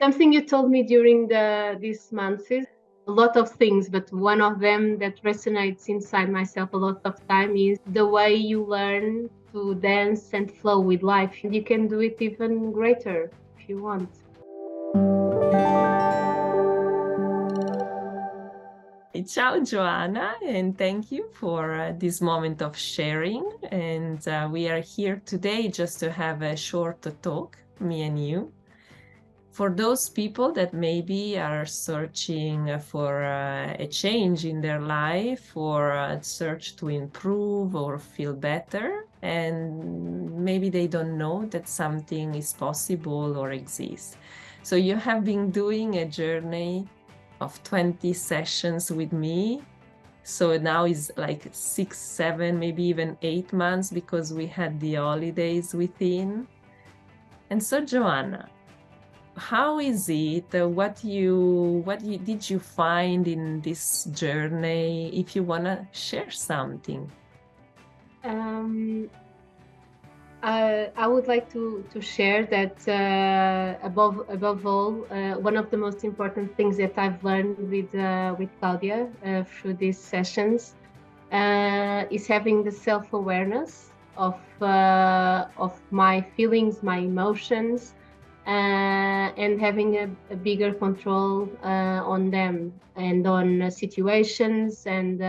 Something you told me during these months is a lot of things, but one of them that resonates inside myself a lot of time is the way you learn to dance and flow with life. And you can do it even greater if you want. Ciao, Joanna, and thank you for this moment of sharing. And we are here today just to have a short talk, me and you. For those people that maybe are searching for a change in their life or search to improve or feel better, and maybe they don't know that something is possible or exists. So you have been doing a journey of 20 sessions with me. So now it's like 6, 7, maybe even 8 months because we had the holidays within. And so, Joanna, how is it? What did you find in this journey? If you wanna share something. Um, I would like to share that above all, one of the most important things that I've learned with Claudia through these sessions is having the self-awareness of my feelings, my emotions, and having a bigger control on them and on situations and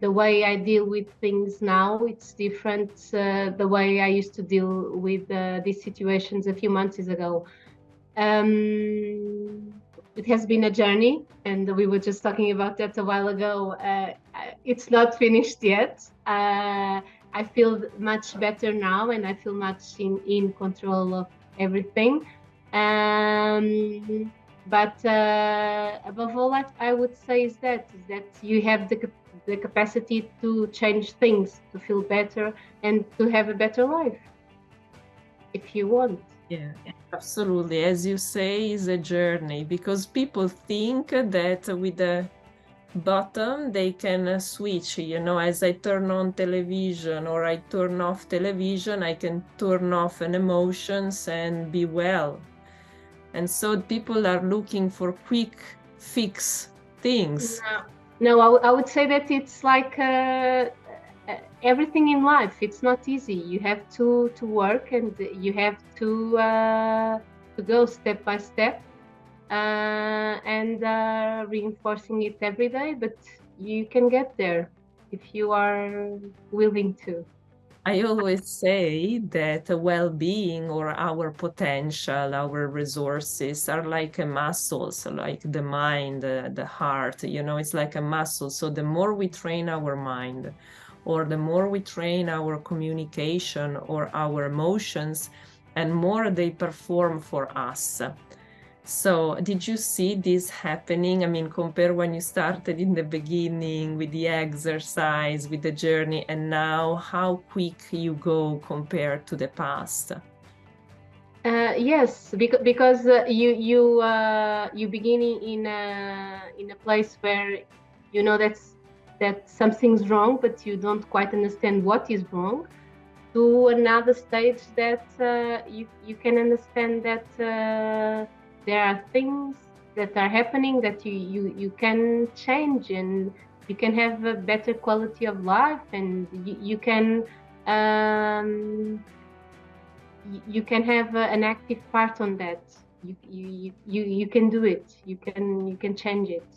the way I deal with things now. It's different the way I used to deal with these situations a few months ago. It has been a journey, and we were just talking about that a while ago. It's not finished yet. I feel much better now, and I feel much in control of everything. But above all, I would say is that you have the capacity to change things, to feel better, and to have a better life if you want. Yeah, absolutely. As you say, is a journey because people think that with the button they can switch, as I turn on television or I turn off television, I can turn off an emotions and be well. And so people are looking for quick fix things. No, I would say that it's like everything in life. It's not easy. You have to work, and you have to go step by step, and reinforcing it every day. But you can get there if you are willing to. I always say that well-being or our potential, our resources are like a muscle, so like the mind, the heart, it's like a muscle. So the more we train our mind, or the more we train our communication or our emotions, and more they perform for us. So did you see this happening? I mean, compare when you started in the beginning with the exercise, with the journey, and now how quick you go compared to the past. Yes, because you begin in a place where you know that something's wrong, but you don't quite understand what is wrong. To another stage that you can understand that there are things that are happening that you can change, and you can have a better quality of life, and you can you can have an active part on that. You can do it. You can change it.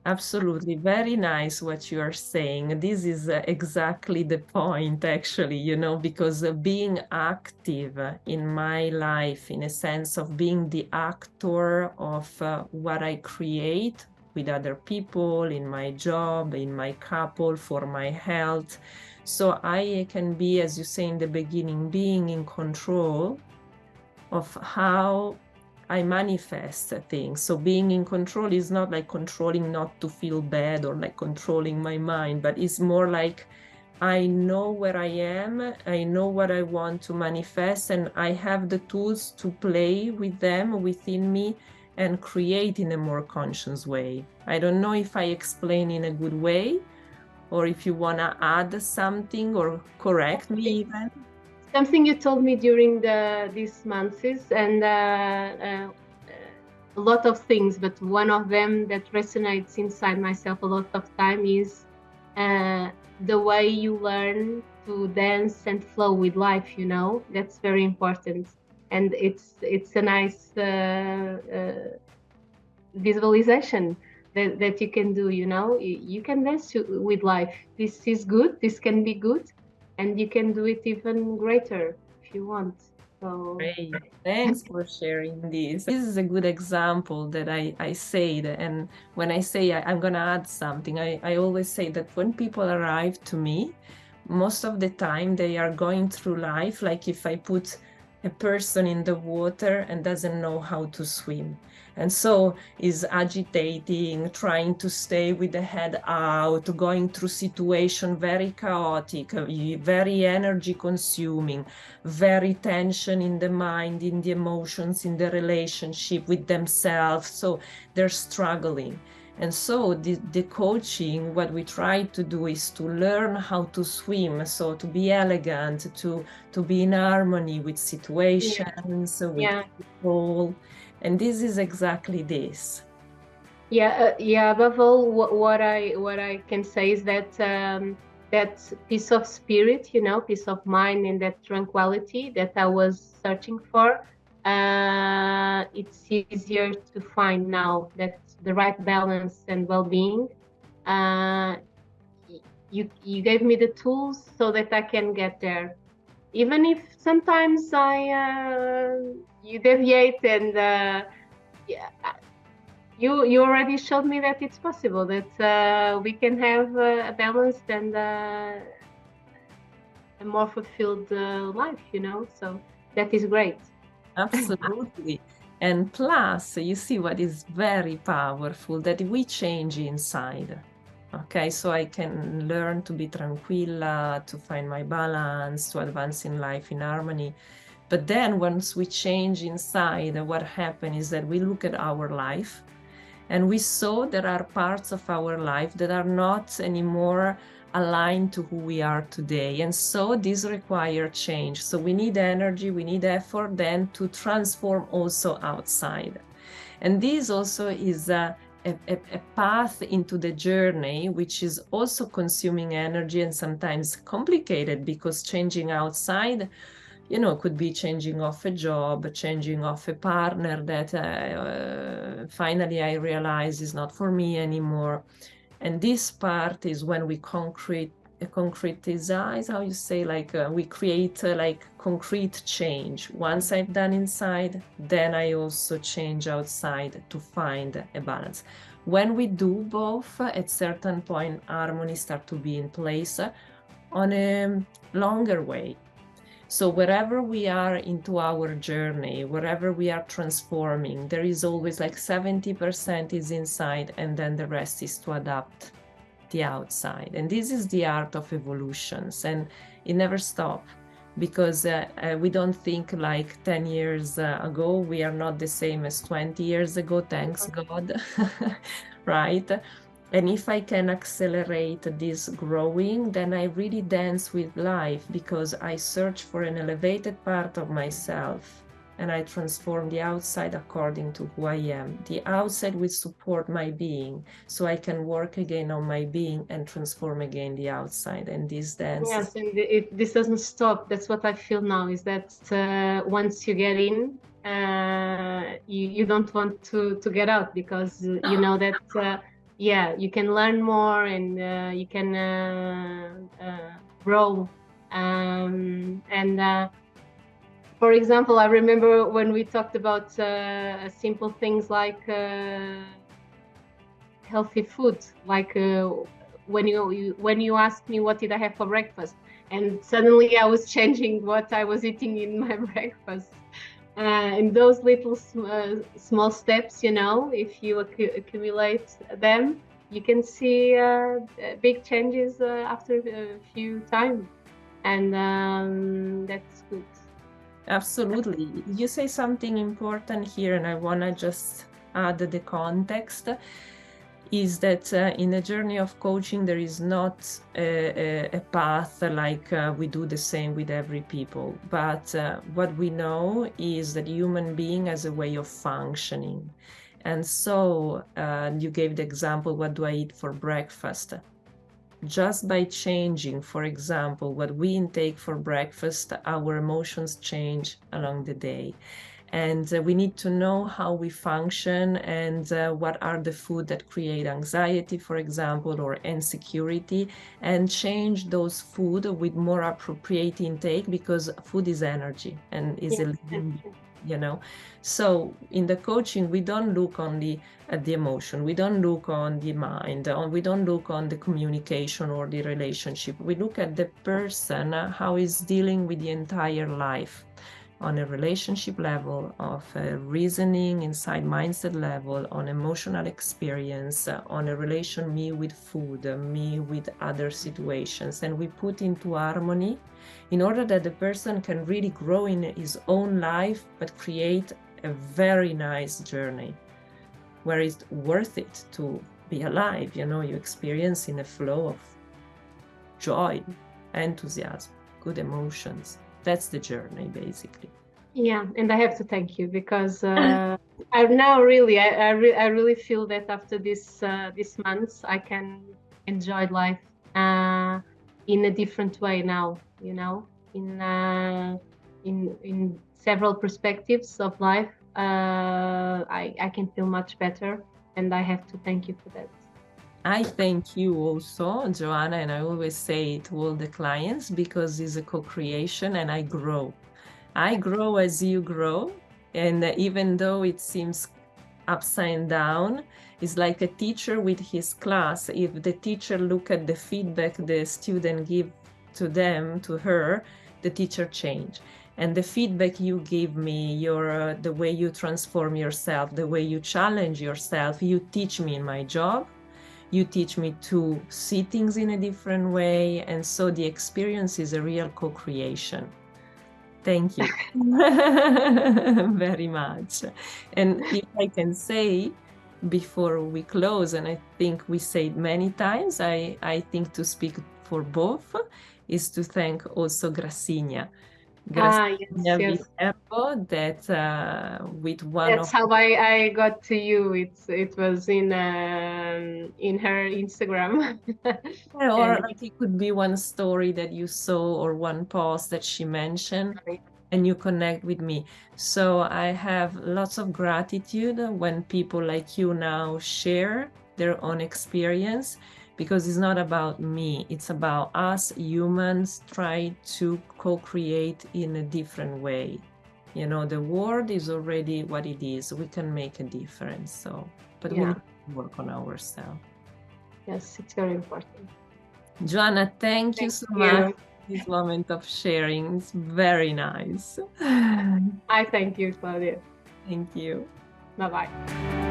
Absolutely. Very nice what you are saying. This is exactly the point, actually, because being active in my life, in a sense of being the actor of what I create with other people, in my job, in my couple, for my health. So I can be, as you say in the beginning, being in control of how I manifest things. So being in control is not like controlling not to feel bad or like controlling my mind, but it's more like I know where I am, I know what I want to manifest, and I have the tools to play with them within me and create in a more conscious way. I don't know if I explain in a good way or if you want to add something or correct me even. Something you told me during these months is, and a lot of things, but one of them that resonates inside myself a lot of time is the way you learn to dance and flow with life, you know. That's very important. And it's a nice visualization that you can do, you know. You can dance with life. This is good, this can be good, and you can do it even greater if you want. So Great. Thanks for sharing this. This is a good example that I said. And when I say I'm going to add something, I always say that when people arrive to me, most of the time they are going through life like if I put a person in the water and doesn't know how to swim. And so is agitating, trying to stay with the head out, going through situation very chaotic, very energy consuming, very tension in the mind, in the emotions, in the relationship with themselves. So they're struggling. And so the coaching, what we try to do is to learn how to swim, so to be elegant, to be in harmony with situations, with people. And this is exactly this. Yeah. Above all, what I can say is that that peace of spirit, you know, peace of mind, and that tranquility that I was searching for, it's easier to find now. That the right balance and well-being. Uh, you gave me the tools so that I can get there. Even if sometimes you deviate and yeah, you already showed me that it's possible, that we can have a balanced and a more fulfilled life, you know. So that is great. Absolutely. And plus, you see what is very powerful, that we change inside. Okay, so I can learn to be tranquilla, to find my balance, to advance in life in harmony. But then once we change inside, what happens is that we look at our life and we saw there are parts of our life that are not anymore aligned to who we are today. And so this requires change. So we need energy, we need effort then to transform also outside. And this also is a path into the journey, which is also consuming energy and sometimes complicated, because changing outside, you know, could be changing of a job, changing of a partner that finally I realize is not for me anymore. And this part is when we concretize, how you say, like we create like concrete change. Once I've done inside, then I also change outside to find a balance. When we do both, at certain point, harmony start to be in place on a longer way. So wherever we are into our journey, wherever we are transforming, there is always like 70% is inside, and then the rest is to adapt the outside. And this is the art of evolutions, and it never stops, because we don't think like 10 years ago, we are not the same as 20 years ago, thanks God, right? And if I can accelerate this growing, then I really dance with life, because I search for an elevated part of myself and I transform the outside according to who I am. The outside will support my being, so I can work again on my being and transform again the outside. And this dance. Yes, and this doesn't stop. That's what I feel now, is that once you get in, you don't want to get out, because you know that yeah, you can learn more, and you can grow. And for example, I remember when we talked about simple things like healthy food, like when you asked me what did I have for breakfast, and suddenly I was changing what I was eating in my breakfast. And those little small steps, you know, if you accumulate them, you can see big changes after a few times, and that's good. Absolutely. You say something important here, and I want to just add the context, is that in a journey of coaching, there is not a path like we do the same with every people. But what we know is that human being has a way of functioning. And so you gave the example, what do I eat for breakfast? Just by changing, for example, what we intake for breakfast, our emotions change along the day. And we need to know how we function and what are the food that create anxiety, for example, or insecurity, and change those food with more appropriate intake, because food is energy and is a living, you know. So in the coaching, we don't look only at the emotion, we don't look on the mind, we don't look on the communication or the relationship. We look at the person, how he's dealing with the entire life, on a relationship level, of reasoning, inside mindset level, on emotional experience, on a relation, me with food, me with other situations, and we put into harmony in order that the person can really grow in his own life, but create a very nice journey where it's worth it to be alive. You know, you experience in a flow of joy, enthusiasm, good emotions. That's the journey, basically. Yeah, and I have to thank you, because I now really, I really feel that after this months, I can enjoy life in a different way now. You know, in several perspectives of life, I can feel much better, and I have to thank you for that. I thank you also, Joanna, and I always say to all the clients, because it's a co-creation and I grow. I grow as you grow. And even though it seems upside down, it's like a teacher with his class. If the teacher look at the feedback the student give to them, to her, the teacher change. And the feedback you give me, your the way you transform yourself, the way you challenge yourself, you teach me in my job. You teach me to see things in a different way. And so the experience is a real co-creation. Thank you very much. And if I can say before we close, and I think we said many times, I think to speak for both is to thank also Gracinha. Gracinha Viterbo, that with one That's how I got to you. It was in her Instagram. or like it could be one story that you saw or one post that she mentioned, and you connect with me. So I have lots of gratitude when people like you now share their own experience, because it's not about me, it's about us humans trying to co-create in a different way. You know, the world is already what it is. We can make a difference. So, but we need to work on ourselves. Yes, it's very important. Joanna, thank you so much for this moment of sharing. It's very nice. I thank you, Claudia. Thank you. Bye-bye.